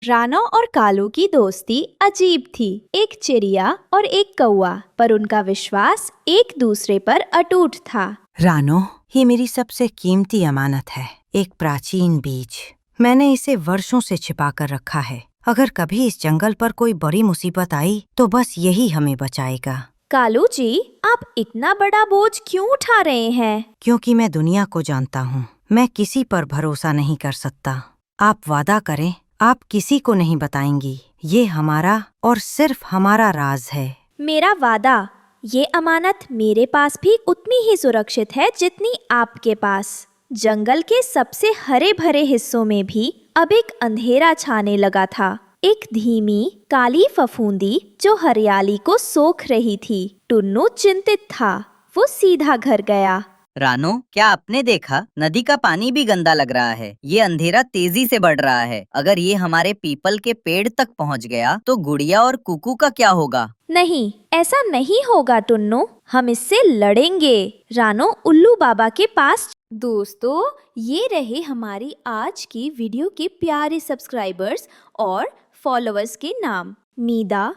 रानो और कालू की दोस्ती अजीब थी। एक चिड़िया और एक कौवा, पर उनका विश्वास एक दूसरे पर अटूट था। रानो, ये मेरी सबसे कीमती अमानत है, एक प्राचीन बीज। मैंने इसे वर्षों से छिपा कर रखा है। अगर कभी इस जंगल पर कोई बड़ी मुसीबत आई तो बस यही हमें बचाएगा। कालू जी, आप इतना बड़ा बोझ क्यों उठा रहे हैं? क्योंकि मैं दुनिया को जानता हूँ, मैं किसी पर भरोसा नहीं कर सकता। आप वादा करें, आप किसी को नहीं बताएंगी। ये हमारा और सिर्फ हमारा राज है। मेरा वादा, ये अमानत मेरे पास भी उतनी ही सुरक्षित है जितनी आपके पास। जंगल के सबसे हरे भरे हिस्सों में भी अब एक अंधेरा छाने लगा था। एक धीमी काली फफूंदी जो हरियाली को सोख रही थी। टुन्नू चिंतित था। वो सीधा घर गया। रानो, क्या आपने देखा? नदी का पानी भी गंदा लग रहा है। ये अंधेरा तेजी से बढ़ रहा है। अगर ये हमारे पीपल के पेड़ तक पहुंच गया तो गुड़िया और कुकू का क्या होगा? नहीं, ऐसा नहीं होगा टुन्नू। हम इससे लड़ेंगे। रानो उल्लू बाबा के पास। दोस्तों, ये रहे हमारी आज की वीडियो के प्यारे सब्सक्राइबर्स और फॉलोअर्स के नाम। मीदा,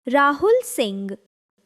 राहुल सिंह,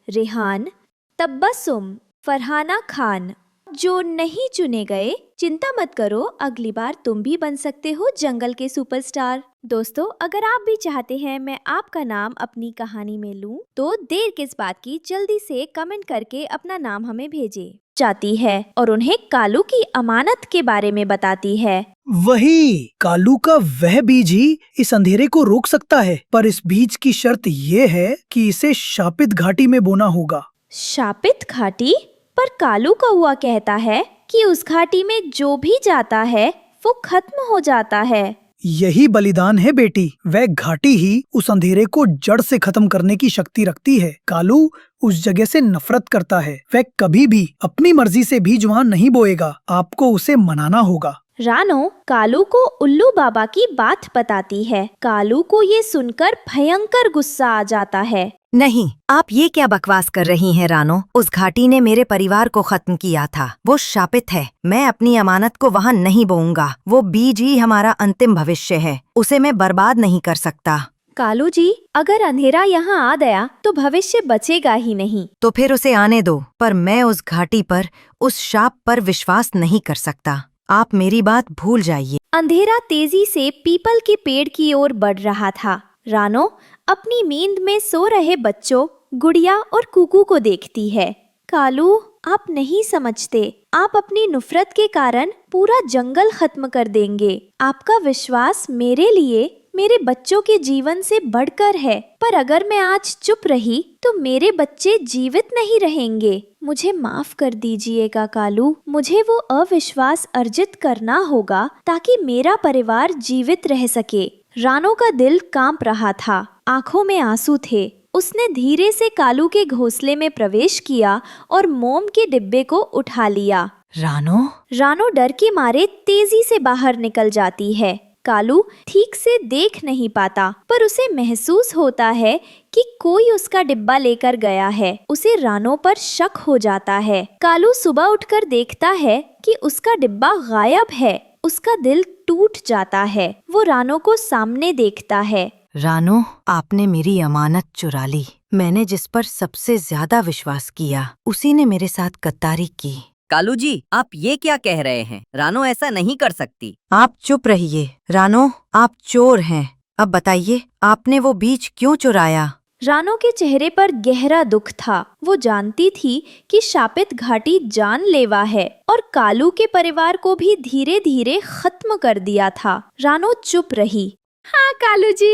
रेहान, तब्बसुम, फरहाना खान। जो नहीं चुने गए, चिंता मत करो, अगली बार तुम भी बन सकते हो जंगल के सुपरस्टार। दोस्तों, अगर आप भी चाहते हैं मैं आपका नाम अपनी कहानी में लूं, तो देर किस बात की, जल्दी से कमेंट करके अपना नाम हमें भेजें। जाती है और उन्हें कालू की अमानत के बारे में बताती है। वही कालू का वह बीज ही इस अंधेरे को रोक सकता है, पर इस बीज की शर्त ये है कि इसे शापित घाटी में बोना होगा। शापित घाटी? पर कालू कौवा कहता है कि उस घाटी में जो भी जाता है वो खत्म हो जाता है। यही बलिदान है बेटी। वह घाटी ही उस अंधेरे को जड़ से खत्म करने की शक्ति रखती है। कालू उस जगह से नफरत करता है। वह कभी भी अपनी मर्जी से बीज वहाँ नहीं बोएगा। आपको उसे मनाना होगा। रानो कालू को उल्लू बाबा की बात बताती है। कालू को ये सुनकर भयंकर गुस्सा आ जाता है। नहीं, आप ये क्या बकवास कर रही हैं रानो? उस घाटी ने मेरे परिवार को खत्म किया था। वो शापित है। मैं अपनी अमानत को वहाँ नहीं बोऊंगा। वो बीज ही हमारा अंतिम भविष्य है। उसे मैं बर्बाद नहीं कर सकता। कालू जी, अगर अंधेरा यहाँ आ गया तो भविष्य बचेगा ही नहीं। तो फिर उसे आने दो, पर मैं उस घाटी पर, उस शाप पर विश्वास नहीं कर सकता। आप मेरी बात भूल जाइए। अंधेरा तेजी से पीपल के पेड़ की ओर बढ़ रहा था। रानो अपनी नींद में सो रहे बच्चों, गुड़िया और कुकू को देखती है। कालू, आप नहीं समझते, आप अपनी नफरत के कारण पूरा जंगल खत्म कर देंगे। आपका विश्वास मेरे लिए, मेरे बच्चों के जीवन से बढ़कर है। पर अगर मैं आज चुप रही तो मेरे बच्चे जीवित नहीं रहेंगे। मुझे माफ कर दीजिएगा कालू। मुझे वो अविश्वास अर्जित करना होगा ताकि मेरा परिवार जीवित रह सके। रानो का दिल कांप रहा था, आंखों में आंसू थे। उसने धीरे से कालू के घोंसले में प्रवेश किया और मोम के डिब्बे को उठा लिया। रानो डर के मारे तेजी से बाहर निकल जाती है। कालू ठीक से देख नहीं पाता, पर उसे महसूस होता है कि कोई उसका डिब्बा लेकर गया है। उसे रानो पर शक हो जाता है। कालू सुबह उठकर देखता है कि उसका डिब्बा गायब है। उसका दिल टूट जाता है। वो रानो को सामने देखता है। रानो, आपने मेरी अमानत चुरा ली। मैंने जिस पर सबसे ज्यादा विश्वास किया, उसी ने मेरे साथ गद्दारी की। कालू जी, आप ये क्या कह रहे हैं? रानो ऐसा नहीं कर सकती। आप चुप रहिए। रानो, आप चोर हैं। अब बताइए, आपने वो बीज क्यों चुराया? रानो के चेहरे पर गहरा दुख था। वो जानती थी कि शापित घाटी जानलेवा है और कालू के परिवार को भी धीरे धीरे खत्म कर दिया था। रानो चुप रही। हाँ कालू जी,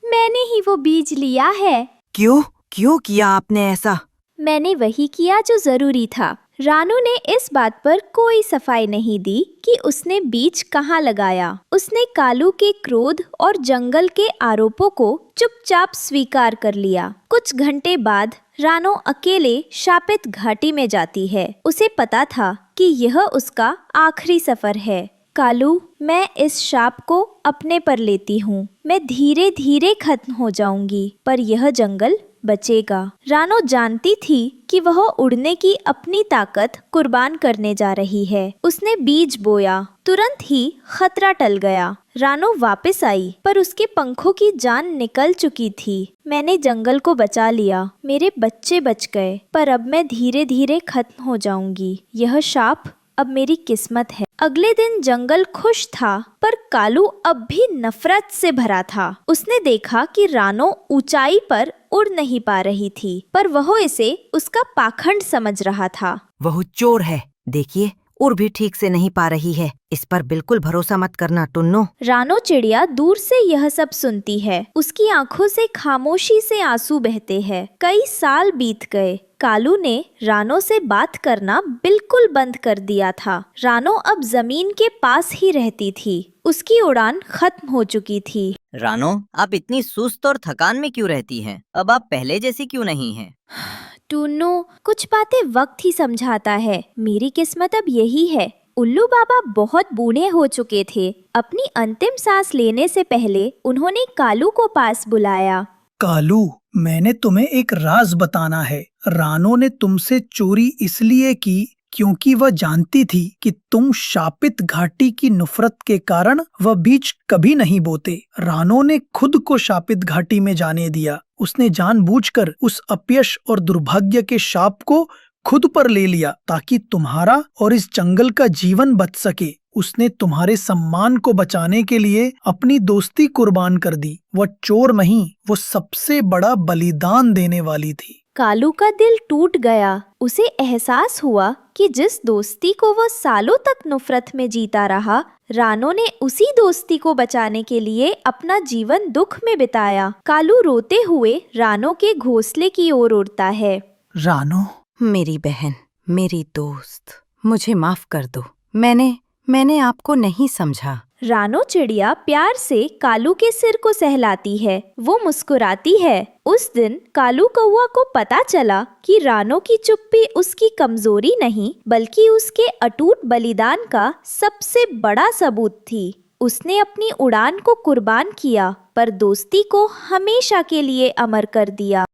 मैंने ही वो बीज लिया है। क्यों किया आपने ऐसा? मैंने वही किया जो जरूरी था। रानू ने इस बात पर कोई सफाई नहीं दी कि उसने बीज कहाँ लगाया। उसने कालू के क्रोध और जंगल के आरोपों को चुपचाप स्वीकार कर लिया। कुछ घंटे बाद रानो अकेले शापित घाटी में जाती है। उसे पता था कि यह उसका आखिरी सफर है। कालू, मैं इस शाप को अपने पर लेती हूँ। मैं धीरे धीरे खत्म हो जाऊंगी, पर यह जंगल बचेगा। रानो जानती थी कि वह उड़ने की अपनी ताकत कुर्बान करने जा रही है। उसने बीज बोया, तुरंत ही खतरा टल गया। रानो वापस आई, पर उसके पंखों की जान निकल चुकी थी। मैंने जंगल को बचा लिया, मेरे बच्चे बच गए, पर अब मैं धीरे धीरे खत्म हो जाऊंगी। यह शाप अब मेरी किस्मत है। अगले दिन जंगल खुश था, पर कालू अब भी नफरत से भरा था। उसने देखा कि रानो ऊंचाई पर उड़ नहीं पा रही थी, पर वह इसे उसका पाखंड समझ रहा था। वह चोर है, देखिए उड़ भी ठीक से नहीं पा रही है। इस पर बिल्कुल भरोसा मत करना टुन्नो। रानो चिड़िया दूर से यह सब सुनती है। उसकी आंखों से खामोशी से आंसू बहते हैं। कई साल बीत गए। कालू ने रानो से बात करना बिल्कुल बंद कर दिया था। रानो अब जमीन के पास ही रहती थी। उसकी उड़ान खत्म हो चुकी थी। रानो, आप इतनी सुस्त और थकान में क्यों रहती हैं? अब आप पहले जैसी क्यों नहीं हैं? टूनू, कुछ बातें वक्त ही समझाता है। मेरी किस्मत अब यही है। उल्लू बाबा बहुत बूढ़े हो चुके थे। अपनी अंतिम सांस लेने से पहले उन्होंने कालू को पास बुलाया। कालू, मैंने तुम्हें एक राज बताना है। रानो ने तुमसे चोरी इसलिए की क्योंकि वह जानती थी कि तुम शापित घाटी की नफरत के कारण वह बीज कभी नहीं बोते। रानो ने खुद को शापित घाटी में जाने दिया। उसने जानबूझकर उस अपयश और दुर्भाग्य के शाप को खुद पर ले लिया ताकि तुम्हारा और इस जंगल का जीवन बच सके। उसने तुम्हारे सम्मान को बचाने के लिए अपनी दोस्ती कुर्बान कर दी। वह चोर नहीं, वो सबसे बड़ा बलिदान देने वाली थी। कालू का दिल टूट गया। उसे एहसास हुआ कि जिस दोस्ती को वह सालों तक नफरत में जीता रहा, रानो ने उसी दोस्ती को बचाने के लिए अपना जीवन दुख में बिताया। कालू रोते हुए रानो के घोंसले की ओर उड़ता है। रानो, मेरी बहन, मेरी दोस्त, मुझे माफ कर दो। मैंने आपको नहीं समझा। रानो चिड़िया प्यार से कालू के सिर को सहलाती है। वो मुस्कुराती है। उस दिन कालू कौवा को पता चला कि रानो की चुप्पी उसकी कमजोरी नहीं, बल्कि उसके अटूट बलिदान का सबसे बड़ा सबूत थी। उसने अपनी उड़ान को कुर्बान किया, पर दोस्ती को हमेशा के लिए अमर कर दिया।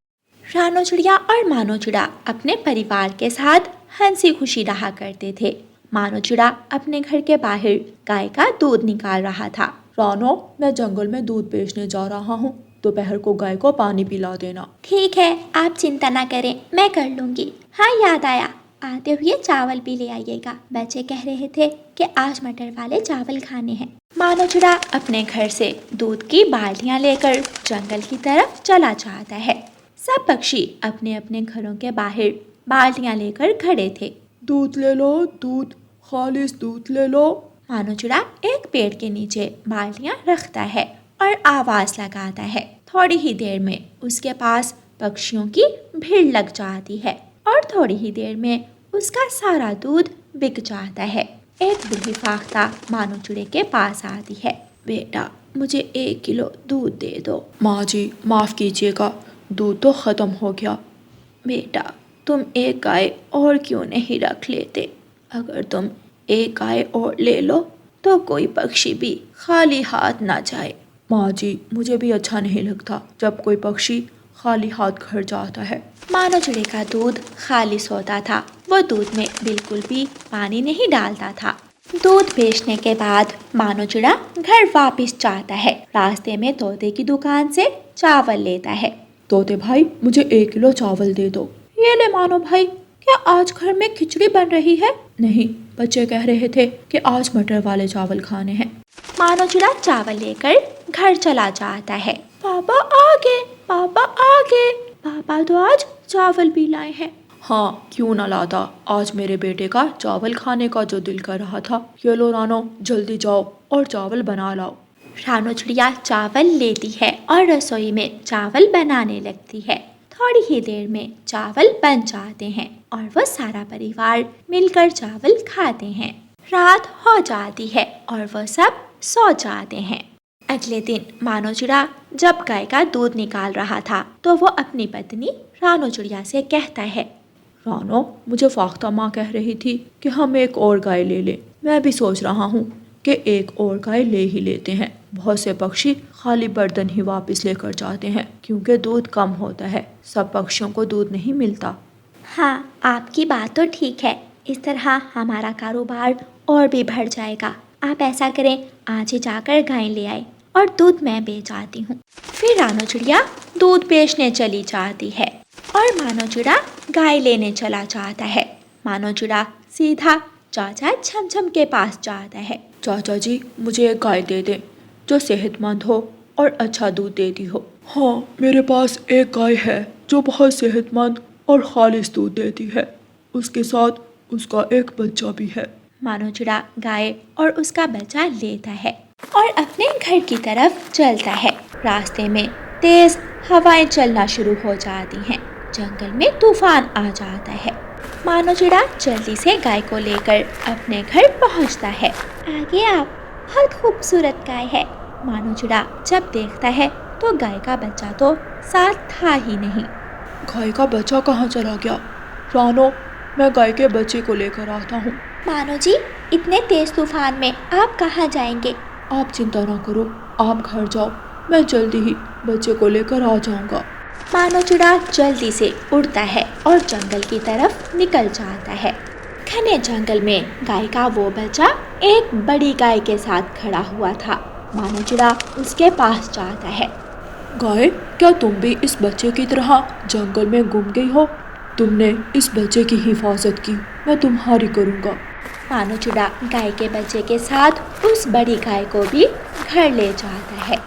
रानो चिड़िया और मानो चिड़ा अपने परिवार के साथ हंसी खुशी रहा करते थे। मानो चिड़ा अपने घर के बाहर गाय का दूध निकाल रहा था। रानो, मैं जंगल में दूध बेचने जा रहा हूँ। दोपहर को गाय को पानी पिला देना। ठीक है, आप चिंता ना करें, मैं कर लूँगी। हाँ, याद आया, आते हुए चावल भी ले आइएगा। बच्चे कह रहे थे कि आज मटर वाले चावल खाने हैं। मानो चिड़ा अपने घर से दूध की बाल्टियाँ लेकर जंगल की तरफ चला जाता है। सब पक्षी अपने अपने घरों के बाहर बाल्टियाँ लेकर खड़े थे। दूध ले लो, दूध, खालिस दूध ले लो। मानो चिड़ा एक पेड़ के नीचे बाल्टियाँ रखता है और आवाज लगाता है। थोड़ी ही देर में उसके पास पक्षियों की भीड़ लग जाती है और थोड़ी ही देर में उसका सारा दूध बिक जाता है। एक बूढ़ी फाख्ता मानो चिड़े के पास आती है। बेटा, मुझे 1 किलो दूध दे दो। माँ जी, माफ कीजिएगा, दूध तो खत्म हो गया। बेटा, तुम एक गाय और क्यों नहीं रख लेते? अगर तुम एक गाय और ले लो तो कोई पक्षी भी खाली हाथ ना जाए। माँ जी, मुझे भी अच्छा नहीं लगता जब कोई पक्षी खाली हाथ घर जाता है। मानो चिड़े का दूध खालिस होता था। वो दूध में बिल्कुल भी पानी नहीं डालता था। दूध बेचने के बाद मानो चिड़ा घर वापस जाता है। रास्ते में तोते की दुकान से चावल लेता है। तोते भाई, मुझे 1 किलो चावल दे दो। ये ले मानो भाई, क्या आज घर में खिचड़ी बन रही है? नहीं, बच्चे कह रहे थे कि आज मटर वाले चावल खाने हैं। मानो चिड़ा चावल लेकर घर चला जाता है। पापा आ गए, पापा आ गए। पापा तो आज चावल भी लाए हैं। हाँ, क्यों ना लाता। आज मेरे बेटे का चावल खाने का जो दिल कर रहा था। ये लो रानो, जल्दी जाओ और चावल बना लाओ। रानो चिड़िया चावल लेती है और रसोई में चावल बनाने लगती है। थोड़ी ही देर में चावल बन जाते हैं और वो सारा परिवार मिलकर चावल खाते हैं। रात हो जाती है और वो सब सो जाते हैं। अगले दिन मानो चिड़ा जब गाय का दूध निकाल रहा था तो वो अपनी पत्नी रानो चिड़िया से कहता है, रानो, मुझे फाख्ता माँ कह रही थी कि हम एक और गाय ले लें। मैं भी सोच रहा हूँ कि एक और गाय ले ही लेते हैं। बहुत से पक्षी खाली बर्तन ही वापस लेकर जाते हैं क्योंकि दूध कम होता है, सब पक्षियों को दूध नहीं मिलता। हाँ, आपकी बात तो ठीक है। इस तरह हमारा कारोबार और भी बढ़ जाएगा। आप ऐसा करें, आज ही जाकर गाय ले आए और दूध मैं बेच आती हूँ। फिर रानो चिड़िया दूध बेचने चली जाती है और मानो चिड़ा गाय लेने चला जाता है। मानो चिड़ा सीधा चाचा छमछम के पास जाता है। चाचा जी, मुझे एक गाय दे दें जो सेहतमंद हो और अच्छा दूध देती हो। हाँ, मेरे पास एक गाय है जो बहुत सेहतमंद और खालिस दूध देती है। उसके साथ उसका एक बच्चा भी है। मानो चिड़ा गाय और उसका बच्चा लेता है और अपने घर की तरफ चलता है। रास्ते में तेज हवाएं चलना शुरू हो जाती हैं। जंगल में तूफान आ जाता है। मानो चिड़ा जल्दी से गाय को लेकर अपने घर पहुंचता है। आगे आप, बहुत खूबसूरत गाय है। मानो चिड़ा जब देखता है तो गाय का बच्चा तो साथ था ही नहीं। गाय का बच्चा कहाँ चला गया? रानो, मैं गाय के बच्चे को लेकर आता हूँ। मानो जी, इतने तेज तूफान में आप कहाँ जाएंगे? आप चिंता ना करो, आप घर जाओ, मैं जल्दी ही बच्चे को लेकर आ जाऊँगा। मानो चिड़ा जल्दी से उड़ता है और जंगल की तरफ निकल जाता है। घने जंगल में गाय का वो बच्चा एक बड़ी गाय के साथ खड़ा हुआ था। मानो चिड़ा उसके पास जाता है। गाय, क्या तुम भी इस बच्चे की तरह जंगल में गुम गई हो? तुमने इस बच्चे की हिफाजत की, मैं तुम्हारी करूँगा। मानो चिड़ा गाय के बच्चे के साथ उस बड़ी गाय को भी घर ले जाता है।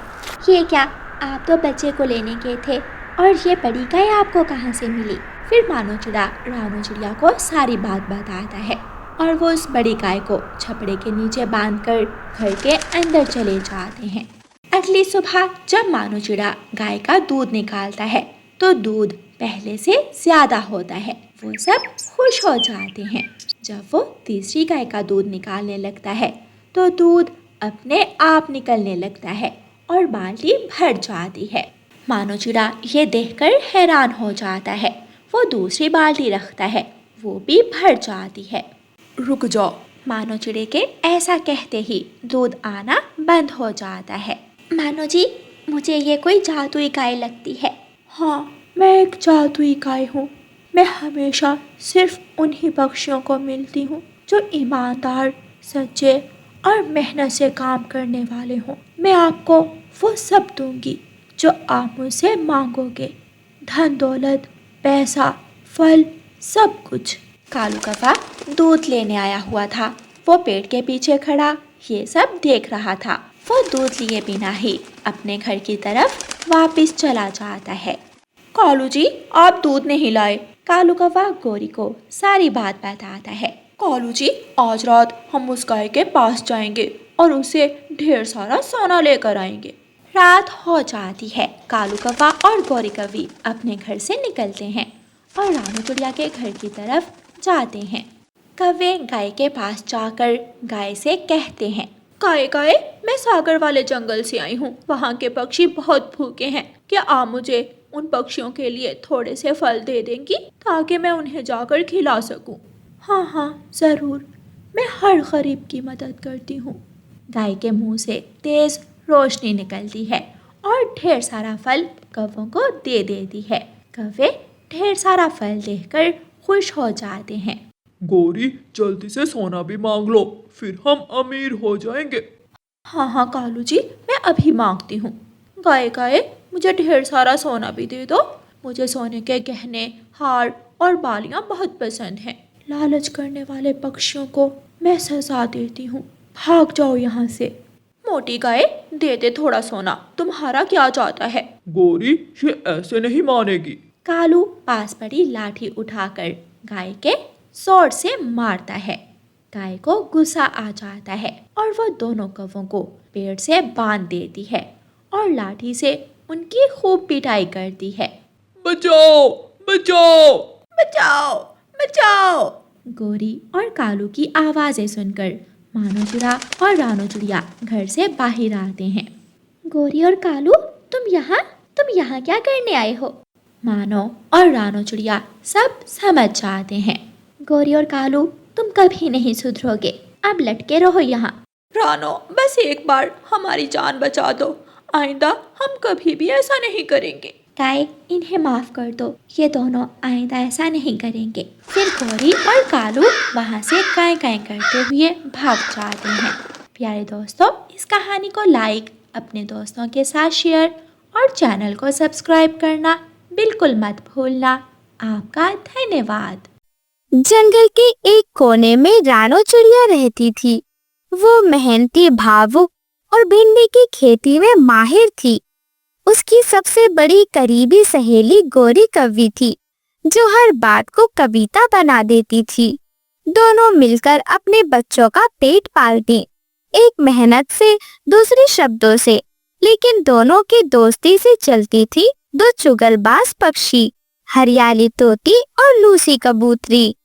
ये क्या, आप तो बच्चे को लेने गए थे और ये बड़ी गाय आपको कहाँ से मिली? फिर मानो चिड़ा रानो चिड़िया को सारी बात बताता है और वो उस बड़ी गाय को छपड़े के नीचे बांधकर घर के अंदर चले जाते हैं। अगली सुबह जब मानो चिड़ा गाय का दूध निकालता है तो दूध पहले से ज्यादा होता है। वो सब खुश हो जाते हैं। जब वो तीसरी गाय का दूध निकालने लगता है तो दूध अपने आप निकलने लगता है और बाल्टी भर जाती है। मानो चिड़ा ये देखकर हैरान हो जाता है। वो दूसरी बाल्टी रखता है, वो भी भर जाती है। रुक जा। मानो चिड़े के ऐसा कहते ही दूध आना बंद हो जाता है। मानो जी, मुझे ये कोई जादुई गाय लगती है। हाँ, मैं एक जादुई गाय हूँ। मैं हमेशा सिर्फ उन्हीं पक्षियों को मिलती हूँ जो ईमानदार, सच्चे और मेहनत से काम करने वाले हों। मैं आपको वो सब दूंगी जो आप मुझसे मांगोगे, धन दौलत, पैसा, फल, सब कुछ। कालू कौवा दूध लेने आया हुआ था। वो पेड़ के पीछे खड़ा ये सब देख रहा था। वो दूध लिए बिना ही अपने घर की तरफ वापस चला जाता है। कालू जी, आप दूध नहीं लाए। कालू कौवा गोरी को सारी बात बताता है। कालू जी, आज रात हम उस गाय के पास जाएंगे और उसे ढेर सारा सोना लेकर आएंगे। रात हो जाती है। कालू कौवा और गौरी कौवी अपने घर से निकलते हैं और रानो चिड़िया के घर की तरफ जाते हैं। कौवे गाय के पास जाकर गाय से कहते हैं, गाय गाय, मैं सागर वाले जंगल से आई हूँ। वहाँ के पक्षी बहुत भूखे हैं। क्या आप मुझे उन पक्षियों के लिए थोड़े से फल दे देंगी ताकि मैं उन्हें जाकर खिला सकूँ? हाँ हाँ ज़रूर, मैं हर गरीब की मदद करती हूँ। गाय के मुंह से तेज रोशनी निकलती है और ढेर सारा फल कौवों को दे देती है। कौवे ढेर सारा फल देखकर खुश हो जाते हैं। गोरी, जल्दी से सोना भी मांग लो, फिर हम अमीर हो जाएंगे। हाँ हाँ कालू जी, मैं अभी मांगती हूँ। गाय गाय, मुझे ढेर सारा सोना भी दे दो। मुझे सोने के गहने, हार और बालियाँ बहुत पसंद हैं। लालच करने वाले पक्षियों को मैं सजा देती हूँ। भाग जाओ यहाँ से। मोटी गाय, दे दे थोड़ा सोना, तुम्हारा क्या जाता है? गोरी, ये ऐसे नहीं मानेगी। कालू पास पड़ी लाठी उठाकर गाय के जोर से मारता है। गाय को गुस्सा आ जाता है और वो दोनों कौवों को पेड़ से बांध देती है और लाठी से उनकी खूब पिटाई करती है। बचाओ, बचाओ, बचाओ, बचाओ। गोरी और कालू की आवाजें सुनकर मानो चिड़ा और रानो चिड़िया घर से बाहर आते हैं। गोरी और कालू, तुम यहाँ क्या करने आए हो? मानो और रानो चिड़िया सब समझ जाते हैं। गोरी और कालू, तुम कभी नहीं सुधरोगे, अब लटके रहो यहाँ। रानो, बस एक बार हमारी जान बचा दो, आइंदा हम कभी भी ऐसा नहीं करेंगे। गाय, इन्हें माफ कर दो, ये दोनों आइंदा ऐसा नहीं करेंगे। फिर गौरी और कालू वहाँ से गाय गाय करते हुए भाग जाते हैं। प्यारे दोस्तों, इस कहानी को लाइक, अपने दोस्तों के साथ शेयर और चैनल को सब्सक्राइब करना बिल्कुल मत भूलना। आपका धन्यवाद। जंगल के एक कोने में रानो चिड़िया रहती थी। वो मेहनती, भावुक और भिंडी की खेती में माहिर थी। उसकी सबसे बड़ी करीबी सहेली गोरी कव्वी थी, जो हर बात को कविता बना देती थी। दोनों मिलकर अपने बच्चों का पेट पालती, एक मेहनत से, दूसरी शब्दों से। लेकिन दोनों की दोस्ती से चलती थी दो चुगलबाज पक्षी, हरियाली तोती और लूसी कबूतरी।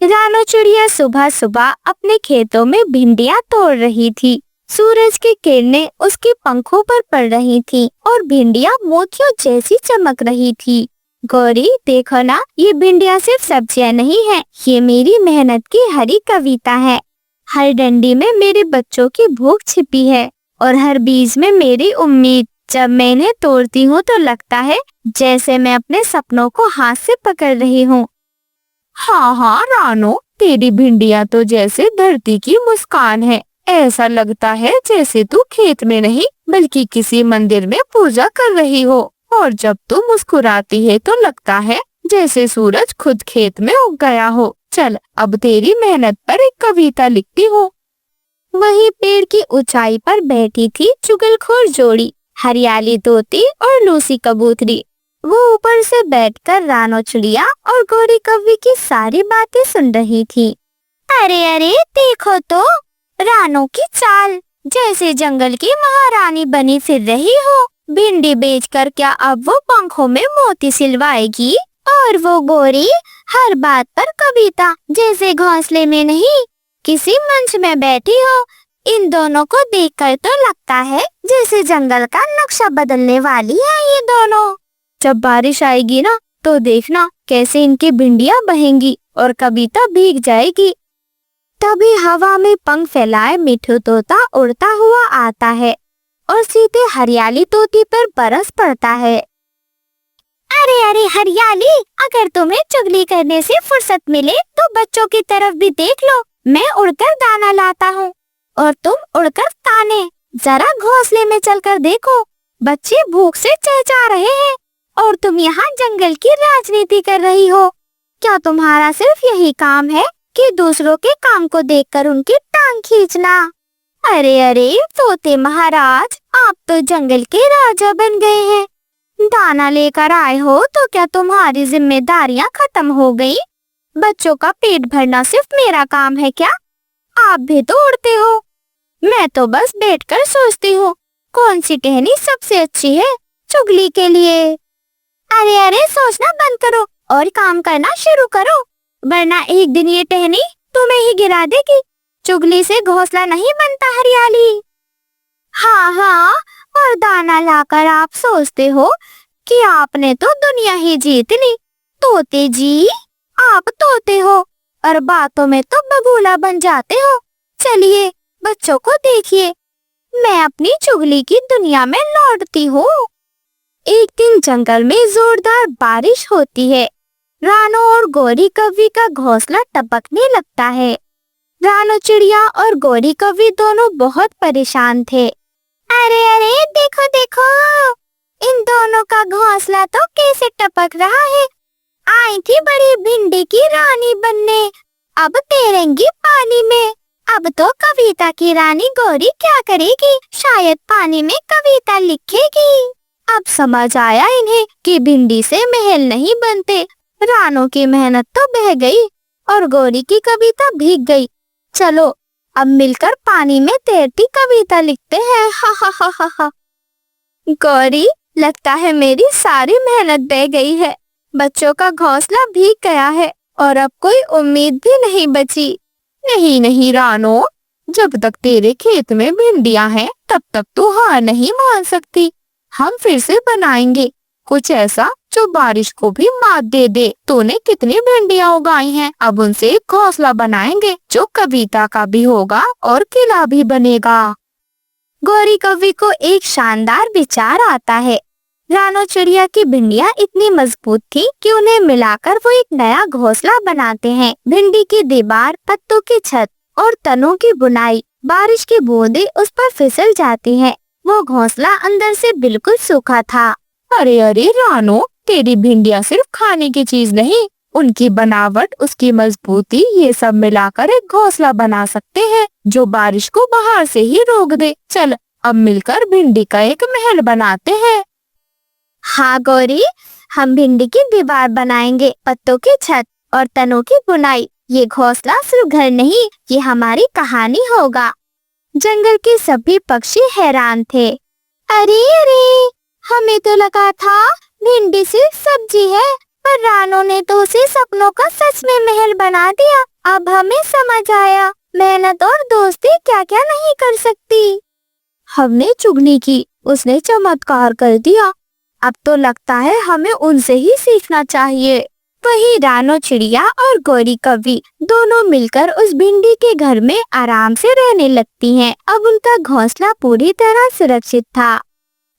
रानो चिड़िया सुबह सुबह अपने खेतों में भिंडियाँ तोड़ रही थी। सूरज की किरणें उसके पंखों पर पड़ रही थीं और भिंडियाँ मोतियों जैसी चमक रही थी। गौरी, देखो ना, ये भिंडियाँ सिर्फ सब्जियाँ नहीं है, ये मेरी मेहनत की हरी कविता है। हर डंडी में मेरे बच्चों की भूख छिपी है और हर बीज में मेरी उम्मीद। जब मैं इन्हें तोड़ती हूँ तो लगता है जैसे मैं अपने सपनों को हाथ से पकड़ रही हूँ। हाँ हाँ रानो, तेरी भिंडियाँ तो जैसे धरती की मुस्कान है। ऐसा लगता है जैसे तू खेत में नहीं बल्कि किसी मंदिर में पूजा कर रही हो। और जब तू मुस्कुराती है तो लगता है जैसे सूरज खुद खेत में उग गया हो। चल, अब तेरी मेहनत पर एक कविता लिखती हूँ। वही पेड़ की ऊंचाई पर बैठी थी चुगलखोर जोड़ी, हरियाली तोती और लूसी कबूतरी। वो ऊपर से बैठकर रानो चिड़िया और गोरी कव्वी की सारी बातें सुन रही थी। अरे अरे, देखो तो रानो की चाल, जैसे जंगल की महारानी बनी फिर रही हो। भिंडी बेचकर क्या अब वो पंखों में मोती सिलवाएगी? और वो गोरी, हर बात पर कविता, जैसे घोंसले में नहीं किसी मंच में बैठी हो। इन दोनों को देखकर तो लगता है जैसे जंगल का नक्शा बदलने वाली है ये दोनों। जब बारिश आएगी ना तो देखना कैसे इनकी भिंडियाँ बहेंगी और कविता भीग जाएगी। तभी हवा में पंख फैलाए मिठू तोता उड़ता हुआ आता है और सीधे हरियाली तोती पर बरस पड़ता है। अरे अरे हरियाली, अगर तुम्हें चुगली करने से फुर्सत मिले तो बच्चों की तरफ भी देख लो। मैं उड़कर दाना लाता हूँ और तुम उड़कर ताने। जरा घोंसले में चलकर देखो, बच्चे भूख से चहचहा रहे हैं और तुम यहाँ जंगल की राजनीति कर रही हो। क्या तुम्हारा सिर्फ यही काम है कि दूसरों के काम को देखकर उनकी टांग खींचना? अरे अरे तोते महाराज, आप तो जंगल के राजा बन गए हैं। दाना लेकर आए हो तो क्या तुम्हारी जिम्मेदारियाँ खत्म हो गई? बच्चों का पेट भरना सिर्फ मेरा काम है क्या? आप भी तो उड़ते हो। मैं तो बस बैठकर सोचती हूँ कौन सी टहनी सबसे अच्छी है चुगली के लिए। अरे अरे सोचना बंद करो और काम करना शुरू करो, वरना एक दिन ये टहनी तुम्हें ही गिरा देगी। चुगली से घोंसला नहीं बनता हरियाली। हाँ हाँ, और दाना लाकर आप सोचते हो कि आपने तो दुनिया ही जीत ली। तोते जी, आप तोते हो और बातों में तो बगुला बन जाते हो। चलिए बच्चों को देखिए, मैं अपनी चुगली की दुनिया में लौटती हूँ। एक दिन जंगल में जोरदार बारिश होती है। रानो और गोरी कव्वी का घोंसला टपकने लगता है। रानो चिड़िया और गोरी कव्वी दोनों बहुत परेशान थे। अरे अरे देखो देखो, इन दोनों का घोंसला तो कैसे टपक रहा है। आई थी बड़ी भिंडी की रानी बनने, अब तैरेंगी पानी में। अब तो कविता की रानी गोरी क्या करेगी? शायद पानी में कविता लिखेगी। अब समझ आया इन्हें कि भिंडी से महल नहीं बनते। रानो की मेहनत तो बह गई और गोरी की कविता भीग गई। चलो अब मिलकर पानी में तैरती कविता लिखते हैं। हा हा हा हा हा। गौरी, लगता है मेरी सारी मेहनत बह गई है। बच्चों का घोंसला भीग गया है और अब कोई उम्मीद भी नहीं बची। नहीं नहीं रानो, जब तक तेरे खेत में भिंडियाँ हैं तब तक तू हार नहीं मान सकती। हम फिर से बनाएंगे कुछ ऐसा जो बारिश को भी मात दे दे। तूने कितनी भिंडियाँ उगाई हैं, अब उनसे एक घोंसला बनाएंगे जो कविता का भी होगा और किला भी बनेगा। गौरी कवि को एक शानदार विचार आता है। रानो चिड़िया की भिंडियाँ इतनी मजबूत थी कि उन्हें मिलाकर वो एक नया घोंसला बनाते हैं। भिंडी की दीवार, पत्तों की छत और तनों की बुनाई, बारिश की बूंदें उस पर फिसल जाती हैं। वो घोंसला अंदर से बिल्कुल सूखा था। अरे अरे रानो, तेरी भिंडियाँ सिर्फ खाने की चीज नहीं, उनकी बनावट, उसकी मजबूती, ये सब मिलाकर एक घोंसला बना सकते हैं जो बारिश को बाहर से ही रोक दे। चल अब मिलकर भिंडी का एक महल बनाते हैं। हाँ गौरी, हम भिंडी की दीवार बनाएंगे, पत्तों की छत और तनों की बुनाई। ये घोंसला सिर्फ घर नहीं, ये हमारी कहानी होगा। जंगल के सभी पक्षी हैरान थे। अरे अरे, हमें तो लगा था भिंडी सिर्फ सब्जी है, पर रानो ने तो उसे सपनों का सच में महल बना दिया। अब हमें समझ आया, मेहनत और दोस्ती क्या क्या नहीं कर सकती। हमने चुगली की, उसने चमत्कार कर दिया। अब तो लगता है हमें उनसे ही सीखना चाहिए। वही रानो चिड़िया और गौरी कवि दोनों मिलकर उस भिंडी के घर में आराम से रहने लगती हैं। अब उनका घोंसला पूरी तरह सुरक्षित था।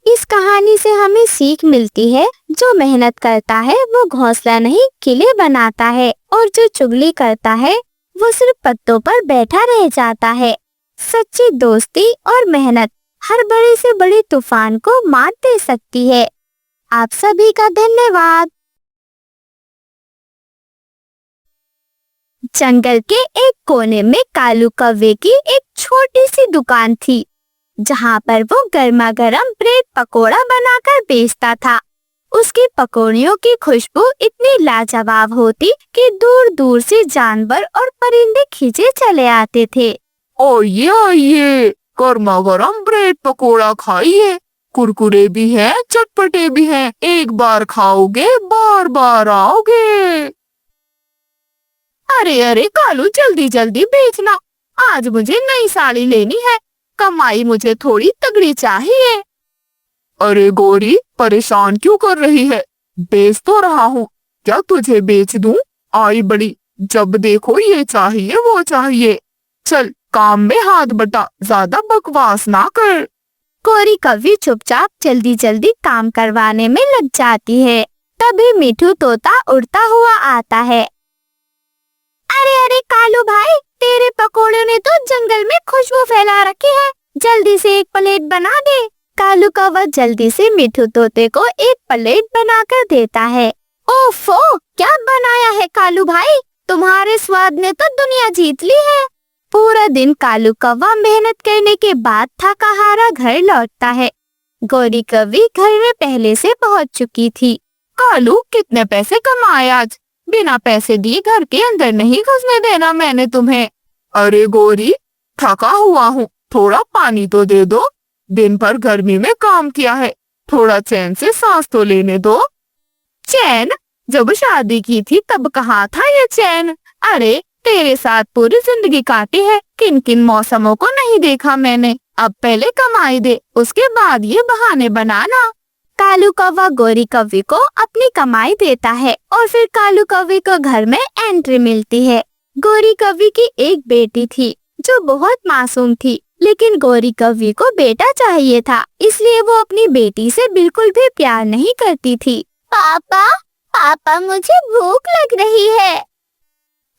इस कहानी से हमें सीख मिलती है, जो मेहनत करता है वो घोंसला नहीं किले बनाता है, और जो चुगली करता है वो सिर्फ पत्तों पर बैठा रह जाता है। सच्ची दोस्ती और मेहनत हर बड़े से बड़े तूफान को मात दे सकती है। आप सभी का धन्यवाद। जंगल के एक कोने में कालू कौवे की एक छोटी सी दुकान थी, जहाँ पर वो गर्मा गर्म ब्रेड पकोड़ा बनाकर बेचता था। उसकी पकौड़ियों की खुशबू इतनी लाजवाब होती कि दूर दूर से जानवर और परिंदे खींचे चले आते थे। आइए, गर्मा गर्म ब्रेड पकोड़ा खाइए, कुरकुरे भी हैं, चटपटे भी हैं, एक बार खाओगे बार बार आओगे। अरे अरे कालू, जल्दी जल्दी बेचना, आज मुझे नई साड़ी लेनी है, कमाई मुझे थोड़ी तगड़ी चाहिए। अरे गौरी, परेशान क्यों कर रही है, बेच तो रहा हूँ, क्या तुझे बेच दूं? आई बड़ी, जब देखो ये चाहिए वो चाहिए। चल काम में हाथ बटा, ज्यादा बकवास ना कर। गौरी कवि चुपचाप जल्दी जल्दी काम करवाने में लग जाती है। तभी मिठू तोता उड़ता हुआ आता है। अरे अरे कालू भाई, तेरे पकोड़े ने तो जंगल में खुशबू फैला रखी है, जल्दी से एक प्लेट बना दे। कालू कौवा जल्दी से मिठू तोते को एक प्लेट बनाकर देता है। ओफो, क्या बनाया है कालू भाई, तुम्हारे स्वाद ने तो दुनिया जीत ली है। पूरा दिन कालू कौवा मेहनत करने के बाद थका हारा घर लौटता है। गौरी कवि घर में पहले से पहुंच चुकी थी। कालू, कितने पैसे कमाए आज? बिना पैसे दिए घर के अंदर नहीं घुसने देना मैंने तुम्हें। अरे गौरी, थका हुआ हूँ, थोड़ा पानी तो दे दो, दिन भर गर्मी में काम किया है, थोड़ा चैन से सांस तो लेने दो। चैन? जब शादी की थी तब कहाँ था ये चैन? अरे तेरे साथ पूरी जिंदगी काटी है, किन किन मौसमों को नहीं देखा मैंने। अब पहले कमाई दे, उसके बाद ये बहाने बनाना। कालू कौवा गौरी कवि को अपनी कमाई देता है और फिर कालू कवि को घर में एंट्री मिलती है। गौरी कवि की एक बेटी थी जो बहुत मासूम थी, लेकिन गौरी कवि को बेटा चाहिए था, इसलिए वो अपनी बेटी से बिल्कुल भी प्यार नहीं करती थी। पापा, पापा मुझे भूख लग रही है।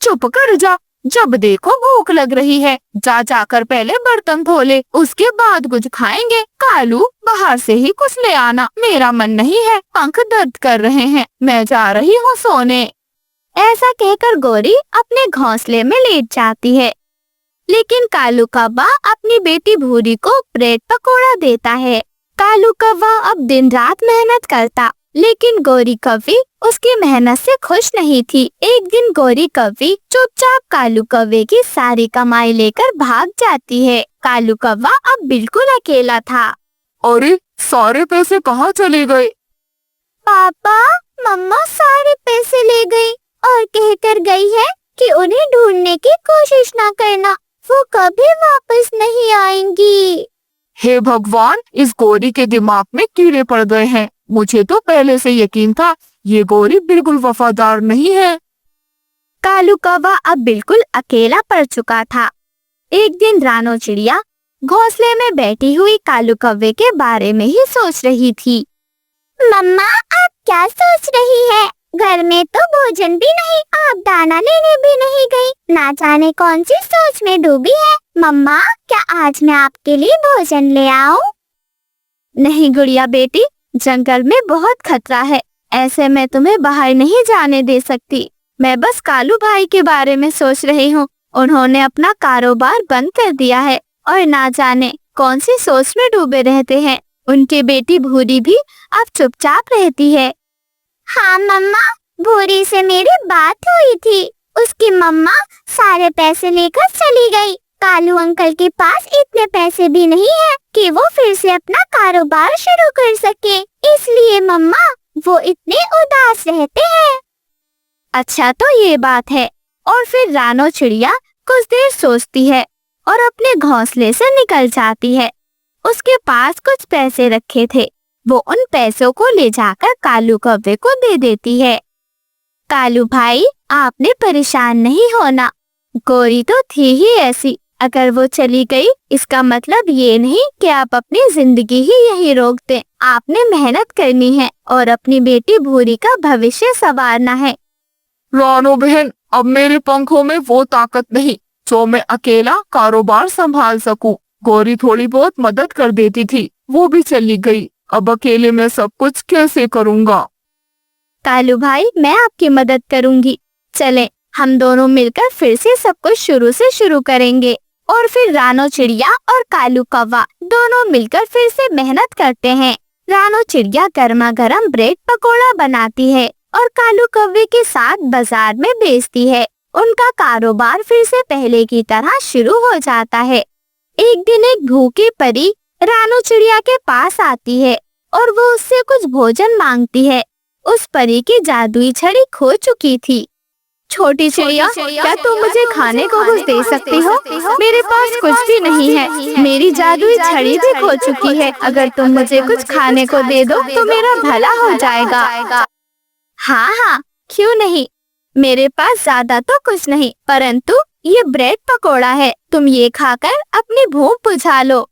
चुप कर जा, जब देखो भूख लग रही है, जा जाकर पहले बर्तन धो ले, उसके बाद कुछ खाएंगे। कालू, बाहर से ही कुछ ले आना, मेरा मन नहीं है, पंख दर्द कर रहे हैं, मैं जा रही हूँ सोने। ऐसा कहकर गौरी अपने घोंसले में लेट जाती है, लेकिन कालू कौवा अपनी बेटी भूरी को ब्रेड पकोड़ा देता है। कालू कौवा अब दिन रात मेहनत करता, लेकिन गौरी कवि उसकी मेहनत से खुश नहीं थी। एक दिन गौरी कवि चुपचाप कालू कौवे की सारी कमाई लेकर भाग जाती है। कालू कौवा अब बिल्कुल अकेला था। अरे सारे पैसे कहाँ चले गए? पापा, मम्मा सारे पैसे ले गई और कहकर गई है कि उन्हें ढूंढने की कोशिश ना करना, वो कभी वापस नहीं आएंगी। हे भगवान, इस गौरी के दिमाग में कीड़े पड़ गए हैं, मुझे तो पहले से यकीन था ये गौरी बिल्कुल वफादार नहीं है। कालू कौवा अब बिल्कुल अकेला पड़ चुका था। एक दिन रानो चिड़िया घोंसले में बैठी हुई कालू कौवे के बारे में ही सोच रही थी। मम्मा, आप क्या सोच रही है? घर में तो भोजन भी नहीं, आप दाना लेने भी नहीं गई, ना जाने कौन सी सोच में डूबी है। मम्मा, क्या आज मैं आपके लिए भोजन ले आऊं? नहीं गुड़िया बेटी, जंगल में बहुत खतरा है, ऐसे में तुम्हें बाहर नहीं जाने दे सकती। मैं बस कालू भाई के बारे में सोच रही हूँ। उन्होंने अपना कारोबार बंद कर दिया है और ना जाने कौन सी सोच में डूबे रहते हैं। उनकी बेटी भूरी भी अब चुपचाप रहती है। हाँ मम्मा, भूरी से मेरी बात हुई थी। उसकी मम्मा सारे पैसे लेकर चली गई। कालू अंकल के पास इतने पैसे भी नहीं है कि वो फिर से अपना कारोबार शुरू कर सके, इसलिए मम्मा वो इतने उदास रहते हैं। अच्छा तो ये बात है। और फिर रानो चिड़िया कुछ देर सोचती है और अपने घोंसले से निकल जाती है। उसके पास कुछ पैसे रखे थे, वो उन पैसों को ले जाकर कालू कौवे को दे देती है। कालू भाई, आपने परेशान नहीं होना, गौरी तो थी ही ऐसी। अगर वो चली गई इसका मतलब ये नहीं कि आप अपनी जिंदगी ही यहीं रोक दें। आपने मेहनत करनी है और अपनी बेटी भूरी का भविष्य संवारना है। रानो बहन, अब मेरे पंखों में वो ताकत नहीं जो मैं अकेला कारोबार संभाल सकूं। गौरी थोड़ी बहुत मदद कर देती थी, वो भी चली गई। अब अकेले मैं सब कुछ कैसे करूँगा? कालू भाई, मैं आपकी मदद करूंगी। चले हम दोनों मिलकर फिर से सब कुछ शुरू से शुरू करेंगे। और फिर रानो चिड़िया और कालू कौवा दोनों मिलकर फिर से मेहनत करते हैं। रानो चिड़िया गर्मा गर्म ब्रेड पकोड़ा बनाती है और कालू कौवे के साथ बाजार में बेचती है। उनका कारोबार फिर से पहले की तरह शुरू हो जाता है। एक दिन एक भूखी परी रानो चिड़िया के पास आती है और वो उससे कुछ भोजन मांगती है। उस परी की जादुई छड़ी खो चुकी थी। छोटी चिड़िया, क्या तुम मुझे खाने को कुछ दे सकती हो? मेरे पास कुछ भी नहीं है, मेरी जादुई छड़ी भी खो चुकी है। अगर तुम मुझे कुछ खाने को दे दो तो मेरा भला हो जाएगा। हाँ हाँ, क्यों नहीं, मेरे पास ज्यादा तो कुछ नहीं, परंतु ये ब्रेड पकोड़ा है, तुम ये खाकर अपनी भूख बुझा लो।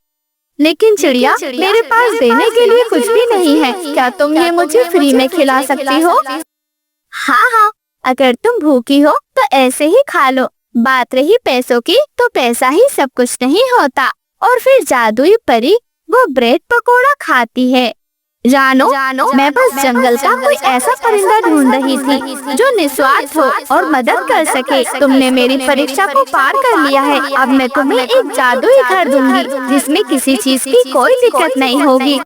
लेकिन चिड़िया, मेरे पास देने के लिए कुछ भी नहीं है, क्या तुम ये मुझे फ्री में खिला सकती हो? हाँ हाँ, अगर तुम भूखी हो तो ऐसे ही खा लो। बात रही पैसों की, तो पैसा ही सब कुछ नहीं होता। और फिर जादुई परी वो ब्रेड पकोड़ा खाती है। जानो, मैं बस जंगल का कोई ऐसा परिंदा ढूंढ रही थी जो निस्वार्थ हो और मदद कर सके। तुमने मेरी परीक्षा को पार कर लिया है। अब मैं तुम्हें एक जादुई घर दूंगी जिसमें किसी चीज की कोई दिक्कत नहीं होगी।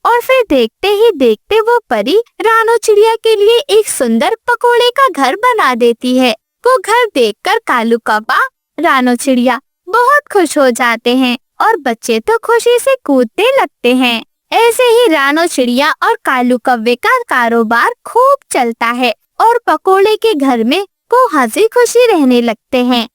और फिर देखते ही देखते वो परी रानो चिड़िया के लिए एक सुंदर पकोड़े का घर बना देती है। वो घर देखकर कालू कौवा, रानो चिड़िया बहुत खुश हो जाते हैं और बच्चे तो खुशी से कूदने लगते हैं। ऐसे ही रानो चिड़िया और कालू कौवे का कारोबार खूब चलता है और पकोड़े के घर में वो हंसी खुशी रहने लगते हैं।